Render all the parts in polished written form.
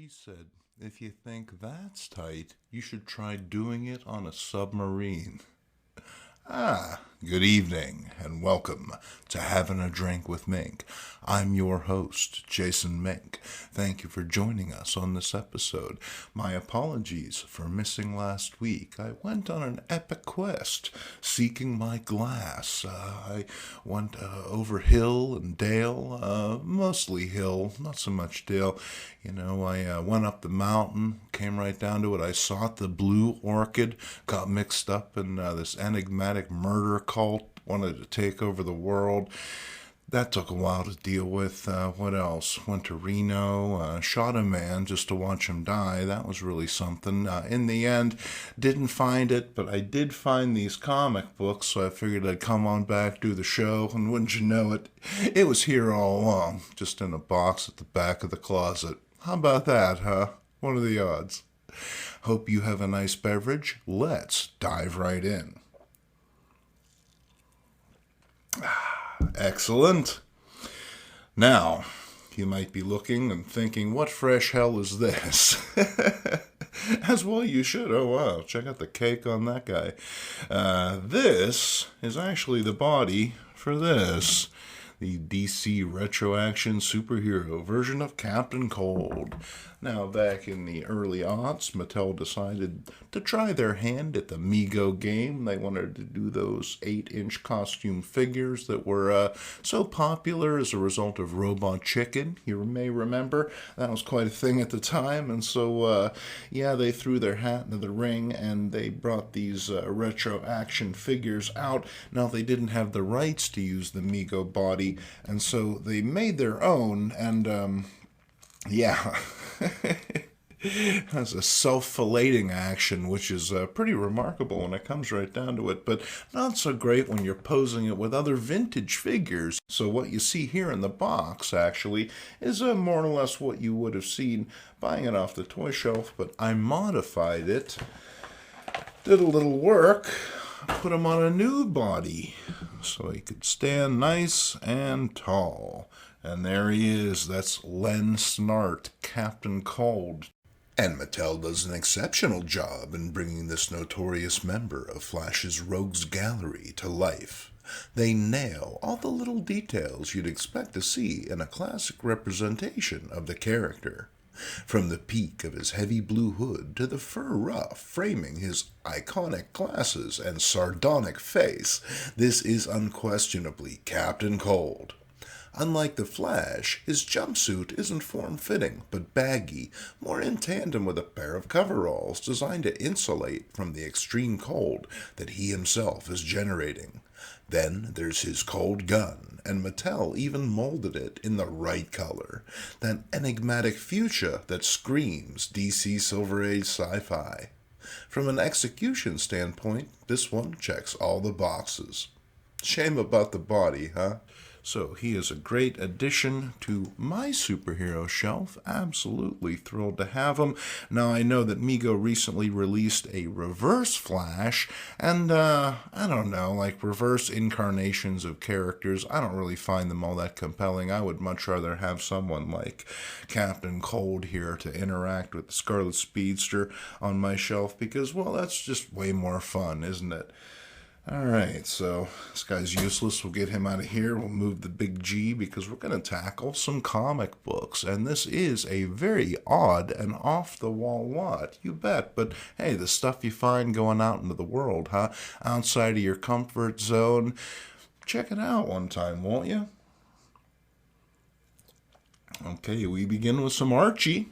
She said, if you think that's tight, you should try doing it on a submarine. Good evening, and welcome to Having a Drink with Mink. I'm your host, Jason Mink. Thank you for joining us on this episode. My apologies for missing last week. I went on an epic quest, seeking my glass. I went over hill and dale, mostly hill, not so much dale. I went up the mountain, came right down to it. I sought the blue orchid, got mixed up in this enigmatic murder cult, wanted to take over the world. That took a while to deal with. What else? Went to Reno, shot a man just to watch him die. That was really something. In the end, didn't find it, but I did find these comic books, so I figured I'd come on back, do the show, and wouldn't you know it, it was here all along, just in a box at the back of the closet. How about that, huh? What are the odds? Hope you have a nice beverage. Let's dive right in. Excellent. Now, you might be looking and thinking, what fresh hell is this? As well you should. Oh, wow. Check out the cake on that guy. This is actually the body for this. The DC Retro Action superhero version of Captain Cold. Now, back in the early aughts, Mattel decided to try their hand at the Mego game. They wanted to do those 8-inch costume figures that were so popular as a result of Robot Chicken. You may remember that was quite a thing at the time. And so, they threw their hat into the ring and they brought these retro action figures out. Now, they didn't have the rights to use the Mego body, and so they made their own, and has a self-filleting action, which is pretty remarkable when it comes right down to it, but not so great when you're posing it with other vintage figures. So what you see here in the box, actually, is more or less what you would have seen buying it off the toy shelf, but I modified it, did a little work, put him on a new body so he could stand nice and tall. And there he is. That's Len Snart, Captain Cold. And Mattel does an exceptional job in bringing this notorious member of Flash's Rogues Gallery to life. They nail all the little details you'd expect to see in a classic representation of the character. From the peak of his heavy blue hood to the fur ruff framing his iconic glasses and sardonic face, this is unquestionably Captain Cold. Unlike the Flash, his jumpsuit isn't form-fitting, but baggy, more in tandem with a pair of coveralls designed to insulate from the extreme cold that he himself is generating. Then there's his cold gun, and Mattel even molded it in the right color, that enigmatic fuchsia that screams DC Silver Age sci-fi. From an execution standpoint, this one checks all the boxes. Shame about the body, huh? So he is a great addition to my superhero shelf. Absolutely thrilled to have him. Now, I know that Mego recently released a reverse Flash, and I don't know, like reverse incarnations of characters. I don't really find them all that compelling. I would much rather have someone like Captain Cold here to interact with the Scarlet Speedster on my shelf because, well, that's just way more fun, isn't it? Alright, so this guy's useless. We'll get him out of here. We'll move the big G because we're going to tackle some comic books. And this is a very odd and off-the-wall lot, you bet. But hey, the stuff you find going out into the world, huh? Outside of your comfort zone. Check it out one time, won't you? Okay, we begin with some Archie.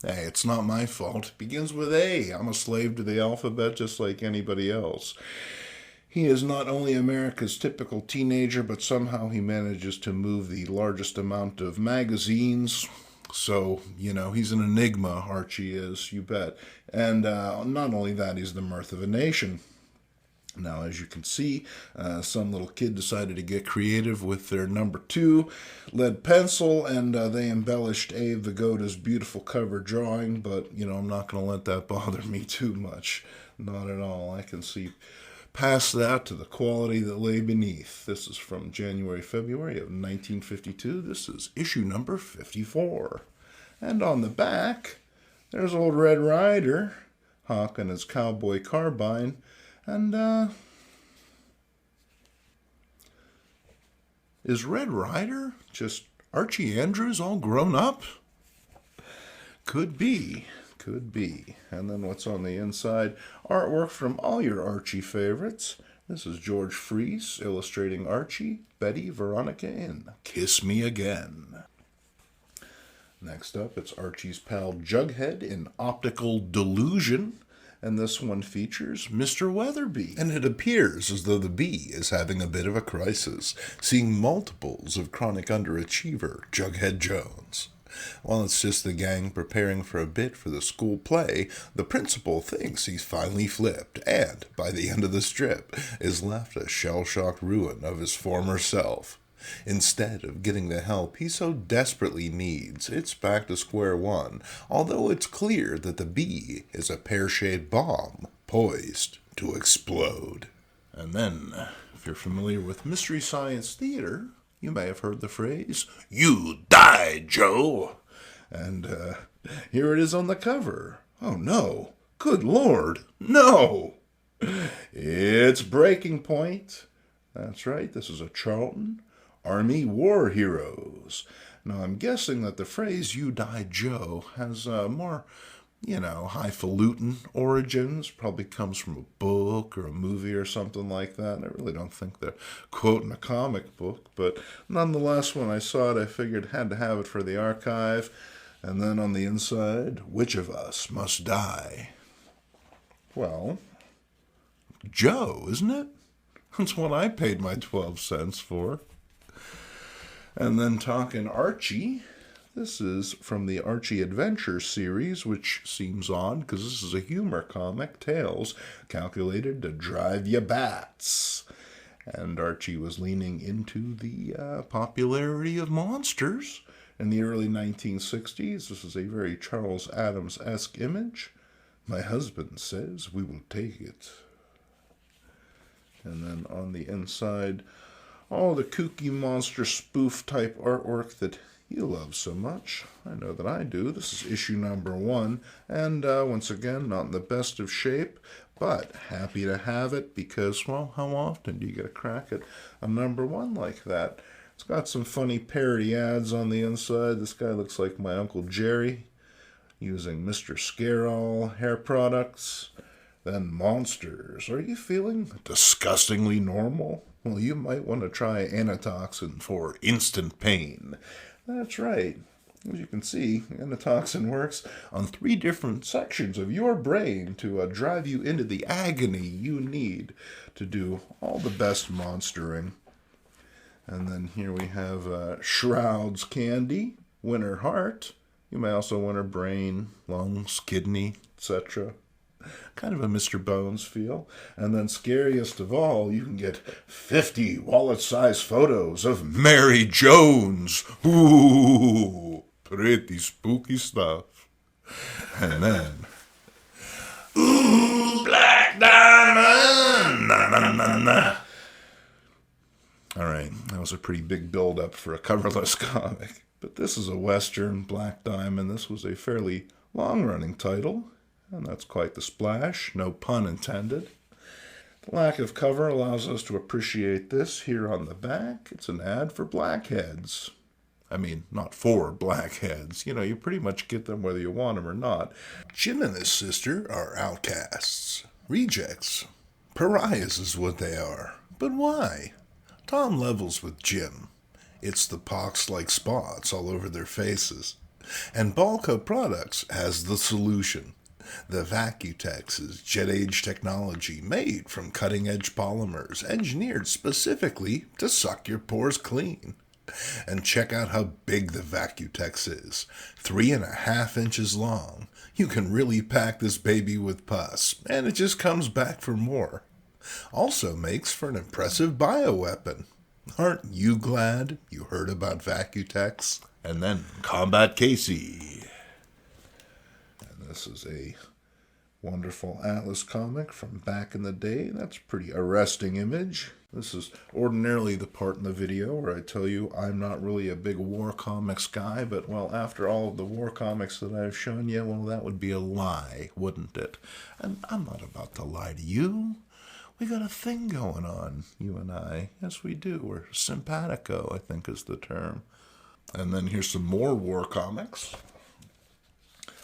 Hey, it's not my fault. It begins with A. I'm a slave to the alphabet just like anybody else. He is not only America's typical teenager, but somehow he manages to move the largest amount of magazines. So, he's an enigma, Archie is, you bet. And not only that, he's the mirth of a nation. Now, as you can see, some little kid decided to get creative with their number 2 lead pencil, and they embellished Abe Vigoda's beautiful cover drawing, but, I'm not going to let that bother me too much. Not at all. I can see past that to the quality that lay beneath. This is from February of 1952. This is issue number 54. And on the back, There's old Red Ryder, hawking his cowboy carbine, and, is Red Ryder just Archie Andrews all grown up? Could be. Could be. And then what's on the inside? Artwork from all your Archie favorites. This is George Freese illustrating Archie, Betty, Veronica in Kiss Me Again. Next up, it's Archie's pal Jughead in Optical Delusion. And this one features Mr. Weatherby. And it appears as though the bee is having a bit of a crisis, seeing multiples of chronic underachiever Jughead Jones. While it's just the gang preparing for a bit for the school play, the principal thinks he's finally flipped, and, by the end of the strip, is left a shell-shocked ruin of his former self. Instead of getting the help he so desperately needs, it's back to square one, although it's clear that the bee is a pear-shaped bomb poised to explode. And then, if you're familiar with Mystery Science Theater, you may have heard the phrase, "You die, Joe!" And here it is on the cover. Oh no! Good Lord! No! It's Breaking Point. That's right, this is a Charlton. Army War Heroes. Now I'm guessing that the phrase "You die, Joe" has more, highfalutin origins. Probably comes from a book or a movie or something like that. I really don't think they're quoting a comic book, but nonetheless, when I saw it, I figured I had to have it for the archive. And then on the inside, which of us must die? Well, Joe, isn't it? That's what I paid my 12 cents for. And then talking Archie, this is from the Archie Adventure series, which seems odd because this is a humor comic, tales calculated to drive you bats. And Archie was leaning into the popularity of monsters in the early 1960s. This is a very Charles Addams-esque image. My husband says we will take it. And then on the inside, all the kooky monster spoof type artwork that you love so much. I know that I do. This is issue number 1, and once again, not in the best of shape, but happy to have it because, well, how often do you get a crack at a number 1 like that? It's got some funny parody ads on the inside. This guy looks like my Uncle Jerry using Mr. Scarall hair products. Then monsters. Are you feeling disgustingly normal? Well, you might want to try Anatoxin for instant pain. That's right. As you can see, Anatoxin works on 3 different sections of your brain to drive you into the agony you need to do all the best monstering. And then here we have Shroud's Candy, Winter Heart. You may also win her brain, lungs, kidney, etc. Kind of a Mr. Bones feel. And then scariest of all, you can get 50 wallet-sized photos of Mary Jones. Ooh, pretty spooky stuff. And then, ooh, Black Diamond. Na, na, na, na. All right, that was a pretty big build-up for a coverless comic. But this is a Western, Black Diamond. This was a fairly long-running title. And that's quite the splash, no pun intended. The lack of cover allows us to appreciate this here on the back. It's an ad for blackheads. I mean, not for blackheads. You pretty much get them whether you want them or not. Jim and his sister are outcasts, rejects, pariahs is what they are. But why? Tom levels with Jim. It's the pox-like spots all over their faces. And Balco Products has the solution. The Vacutex is jet-age technology made from cutting-edge polymers engineered specifically to suck your pores clean. And check out how big the Vacutex is. 3.5 inches long. You can really pack this baby with pus, and it just comes back for more. Also makes for an impressive bioweapon. Aren't you glad you heard about Vacutex? And then Combat Casey. This is a Wonderful Atlas comic from back in the day. That's a pretty arresting image. This is ordinarily the part in the video where I tell you I'm not really a big war comics guy, but, well, after all of the war comics that I've shown you, well, that would be a lie, wouldn't it? And I'm not about to lie to you. We got a thing going on, you and I. Yes, we do. We're simpatico, I think is the term. And then here's some more war comics.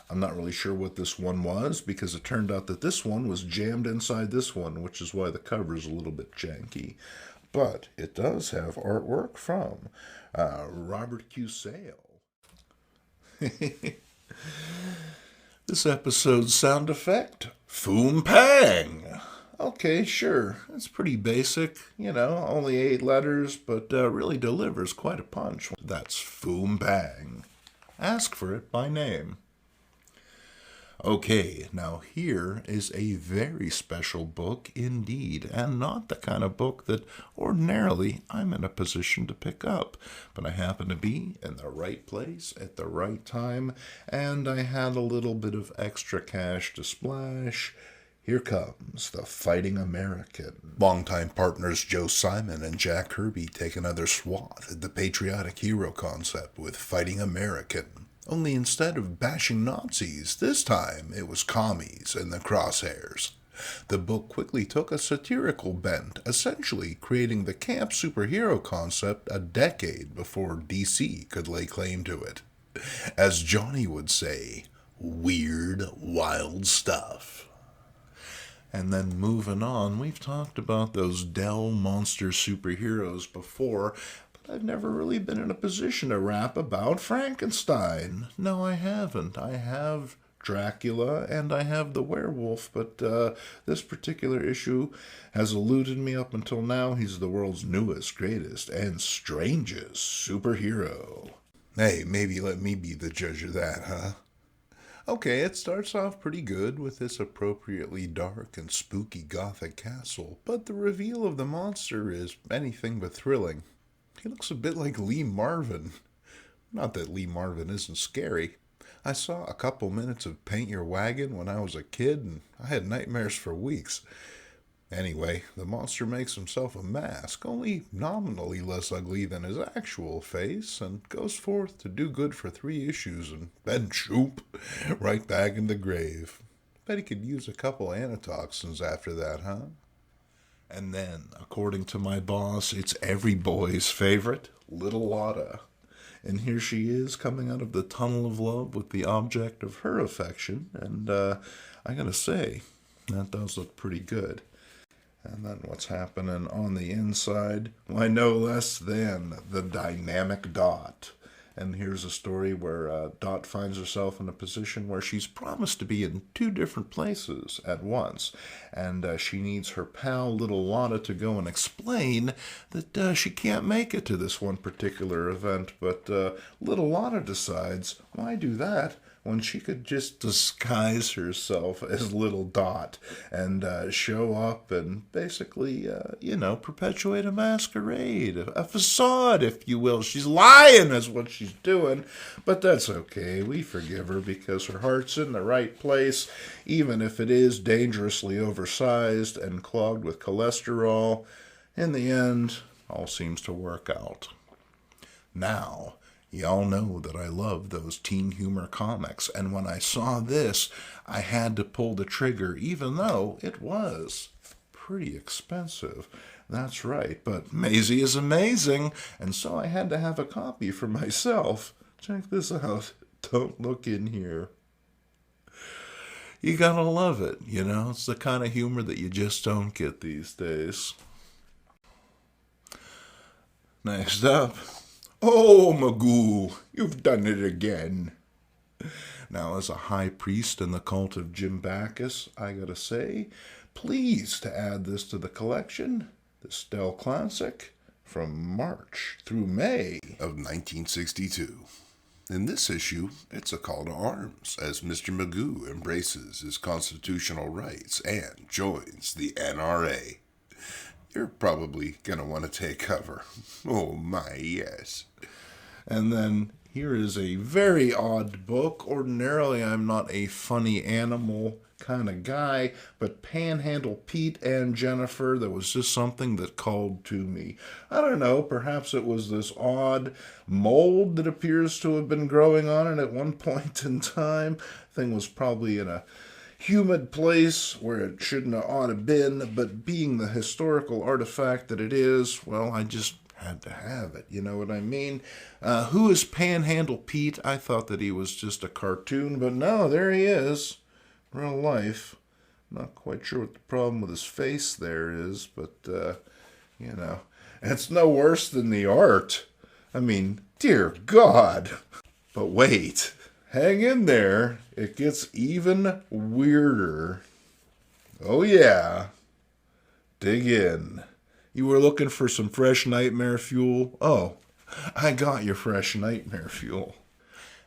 I'm not really sure what this one was, because it turned out that this one was jammed inside this one, which is why the cover is a little bit janky. But it does have artwork from Robert Q. Sale. This episode's sound effect, Foom Pang. Okay, sure, it's pretty basic, only 8 letters, but really delivers quite a punch. That's Foom Pang. Ask for it by name. Okay, now here is a very special book indeed, and not the kind of book that ordinarily I'm in a position to pick up, but I happen to be in the right place at the right time, and I had a little bit of extra cash to splash. Here comes The Fighting American. Longtime partners Joe Simon and Jack Kirby take another swat at the patriotic hero concept with Fighting American. Only instead of bashing Nazis, this time it was commies in the crosshairs. The book quickly took a satirical bent, essentially creating the camp superhero concept a decade before DC could lay claim to it. As Johnny would say, weird, wild stuff. And then moving on, we've talked about those Dell monster superheroes before, but I've never really been in a position to rap about Frankenstein. No, I haven't. I have Dracula and I have the werewolf, but this particular issue has eluded me up until now. He's the world's newest, greatest, and strangest superhero. Hey, maybe let me be the judge of that, huh? Okay, it starts off pretty good with this appropriately dark and spooky gothic castle, but the reveal of the monster is anything but thrilling. He looks a bit like Lee Marvin. Not that Lee Marvin isn't scary. I saw a couple minutes of Paint Your Wagon when I was a kid, and I had nightmares for weeks. Anyway, the monster makes himself a mask, only nominally less ugly than his actual face, and goes forth to do good for 3 issues, and then choop, right back in the grave. Bet he could use a couple antitoxins after that, huh? And then, according to my boss, it's every boy's favorite, Little Lana. And here she is, coming out of the tunnel of love with the object of her affection, and I gotta say, that does look pretty good. And then what's happening on the inside? Why, no less than the dynamic Dot. And here's a story where Dot finds herself in a position where she's promised to be in 2 different places at once. And she needs her pal, Little Lana, to go and explain that she can't make it to this one particular event. But Little Lana decides, why do that when she could just disguise herself as Little Dot and show up and basically, perpetuate a masquerade, a facade, if you will. She's lying is what she's doing, but that's okay. We forgive her because her heart's in the right place, even if it is dangerously oversized and clogged with cholesterol. In the end, all seems to work out. Now, y'all know that I love those teen humor comics, and when I saw this, I had to pull the trigger, even though it was pretty expensive. That's right, but Maisie is amazing, and so I had to have a copy for myself. Check this out. Don't look in here. You gotta love it, It's the kind of humor that you just don't get these days. Next up. Oh, Magoo, you've done it again. Now, as a high priest in the cult of Jim Backus, I gotta say, pleased to add this to the collection, the Stell Classic, from March through May of 1962. In this issue, it's a call to arms as Mr. Magoo embraces his constitutional rights and joins the NRA. You're probably going to want to take cover. Oh my, yes. And then here is a very odd book. Ordinarily, I'm not a funny animal kind of guy, but Panhandle Pete and Jennifer, there was just something that called to me. I don't know, perhaps it was this odd mold that appears to have been growing on it at one point in time. Thing was probably in a humid place where it shouldn't have ought to been, but being the historical artifact that it is, well, I just had to have it, you know what I mean? Who is Panhandle Pete? I thought that he was just a cartoon, but no, there he is. Real life. Not quite sure what the problem with his face there is, but, you know, it's no worse than the art. I mean, dear God. But wait, hang in there. It gets even weirder. Oh yeah. Dig in. You were looking for some fresh nightmare fuel? Oh, I got your fresh nightmare fuel.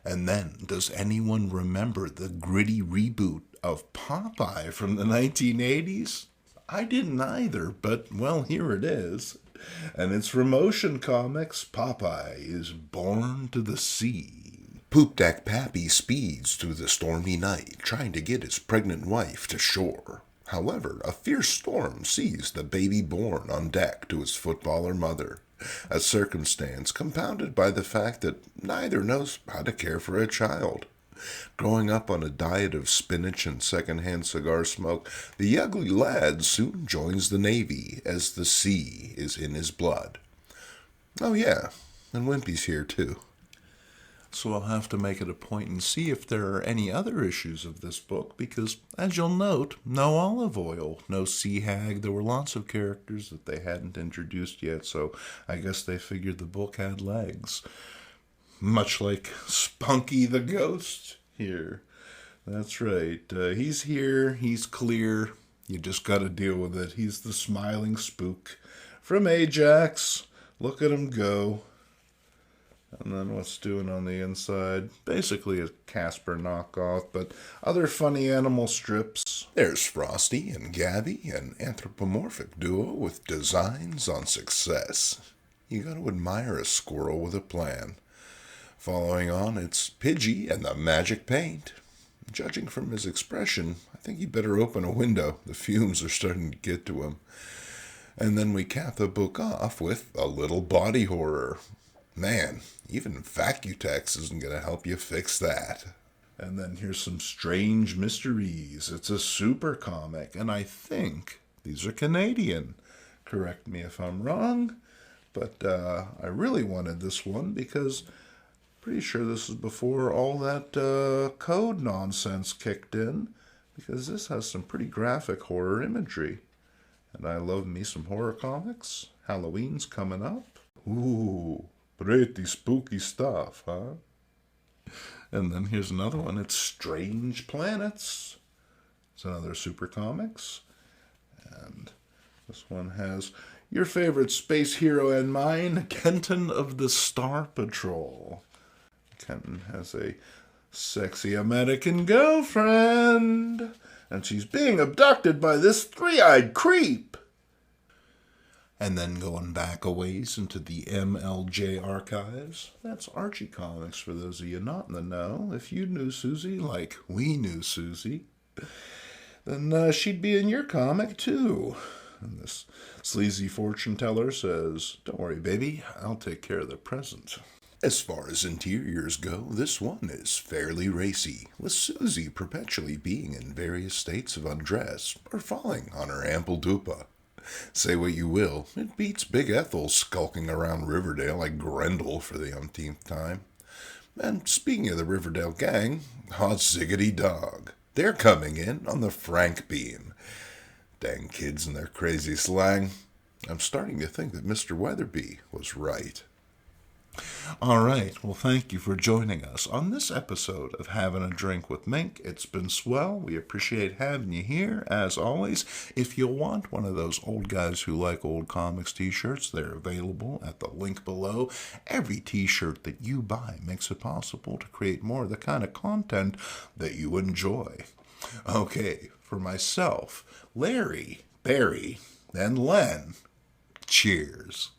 And then, does anyone remember the gritty reboot of Popeye from the 1980s? I didn't either, but, well, here it is. And it's from Motion Comics. Popeye is born to the sea. Poop Deck Pappy speeds through the stormy night, trying to get his pregnant wife to shore. However, a fierce storm sees the baby born on deck to his footballer mother, a circumstance compounded by the fact that neither knows how to care for a child. Growing up on a diet of spinach and secondhand cigar smoke, the ugly lad soon joins the Navy, as the sea is in his blood. Oh yeah, and Wimpy's here too. So I'll have to make it a point and see if there are any other issues of this book, because, as you'll note, no olive oil, no sea hag. There were lots of characters that they hadn't introduced yet, so I guess they figured the book had legs. Much like Spunky the Ghost here. That's right. He's here. He's clear. You just got to deal with it. He's the smiling spook from Ajax. Look at him go. And then what's doing on the inside? Basically a Casper knockoff, but other funny animal strips. There's Frosty and Gabby, an anthropomorphic duo with designs on success. You gotta admire a squirrel with a plan. Following on, it's Pidgey and the magic paint. Judging from his expression, I think he'd better open a window. The fumes are starting to get to him. And then we cap the book off with a little body horror. Man, even Vacutex isn't going to help you fix that. And then here's some strange mysteries. It's a super comic, and I think these are Canadian. Correct me if I'm wrong, but I really wanted this one because I'm pretty sure this is before all that code nonsense kicked in, because this has some pretty graphic horror imagery. And I love me some horror comics. Halloween's coming up. Ooh. Pretty spooky stuff, huh? And then here's another one. It's Strange Planets. It's another Super Comics. And this one has your favorite space hero and mine, Kenton of the Star Patrol. Kenton has a sexy American girlfriend, and she's being abducted by this three-eyed creep. And then going back a ways into the MLJ archives, that's Archie Comics for those of you not in the know. If you knew Susie like we knew Susie, then she'd be in your comic too. And this sleazy fortune teller says, "Don't worry, baby, I'll take care of the present." As far as interiors go, this one is fairly racy, with Susie perpetually being in various states of undress or falling on her ample dupa. Say what you will, it beats Big Ethel skulking around Riverdale like Grendel for the umpteenth time. And speaking of the Riverdale gang, hot ziggity dog. They're coming in on the Frank beam. Dang kids and their crazy slang. I'm starting to think that Mr. Weatherby was right. All right, well, thank you for joining us on this episode of Having a Drink with Mink. It's been swell. We appreciate having you here, as always. If you want one of those old guys who like old comics t-shirts, they're available at the link below. Every t-shirt that you buy makes it possible to create more of the kind of content that you enjoy. Okay, for myself, Larry, Barry, and Len, cheers.